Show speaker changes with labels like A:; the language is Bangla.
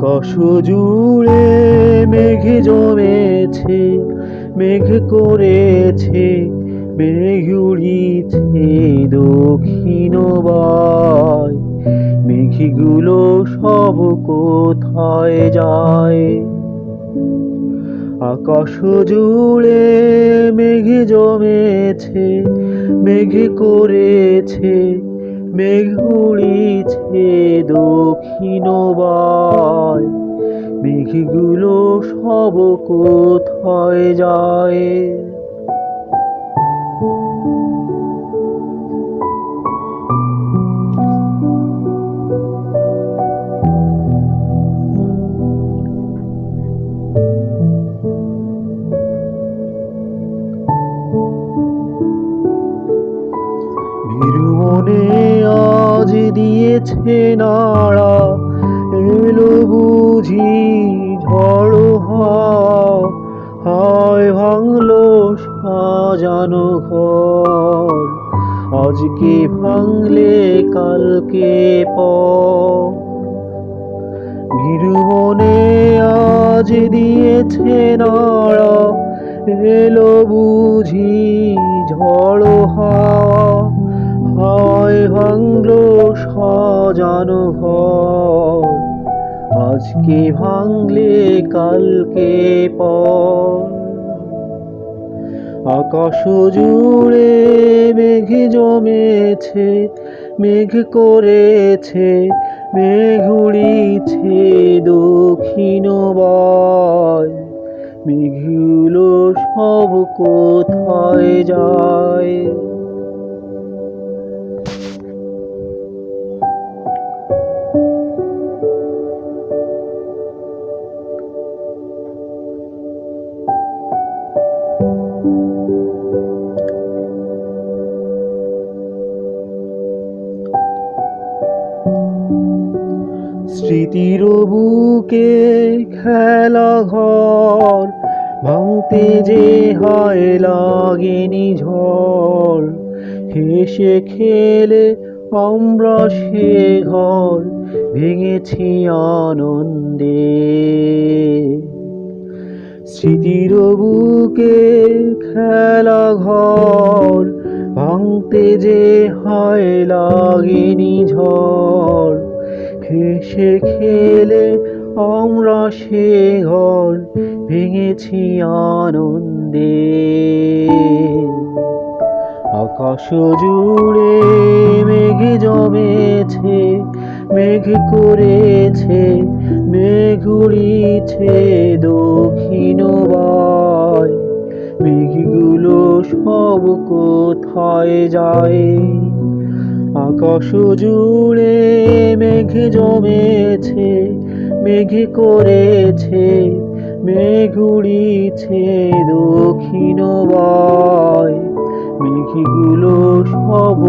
A: আকাশ জুড়ে মেঘ জমেছে, মেঘ করেছে, মেঘ উড়িছে দক্ষিণ বায়। মেঘগুলো সব কোথায় যায়? আকাশ জুড়ে মেঘ জমেছে, মেঘ করেছে, মেঘ উড়িছে দক্ষিণ বায়। মেঘগুলো সব কোথায় যায়? ভীরু মনে আজ দিয়েছে নাড়া, এলো বুঝি ঝড় হায় ভাঙলো সাজানো ঘর। আজকে ভাঙলে কালকে পর। ভীরু মনে আজ দিয়েছে নাড়া, এলো বুঝি ঝড় হায় ভাঙলো সাজানো ঘর। আজকে ভাঙলে কালকে পর। আকাশ জুড়ে মেঘ জমেছে, মেঘ করেছে, মেঘ উড়িছে দক্ষিণ বায়। মেঘগুলো সব কোথায় যায়? স্মৃতির বুকে খেলা ঘর, ভাঙতে যে হায় লাগেনি ঝড়। হেসে খেলে আমরা সে ঘর ভেঙেছি আনন্দে। স্মৃতির বুকে খেলা ঘর, ভাঙতে যে হায় লাগেনি ঝড়। হেসে খেলে আমরা সে ঘর ভেঙেছি আনন্দে। আকাশ জুড়ে মেঘ জমেছে, মেঘ করেছে, মেঘ উড়িছে দক্ষিণ বায়। মেঘগুলো সব কোথায় যায়? আকাশ জুড়ে মেঘ জমেছে, মেঘ করেছে, মেঘ উড়িছে দক্ষিণ বায়। মেঘগুলো সব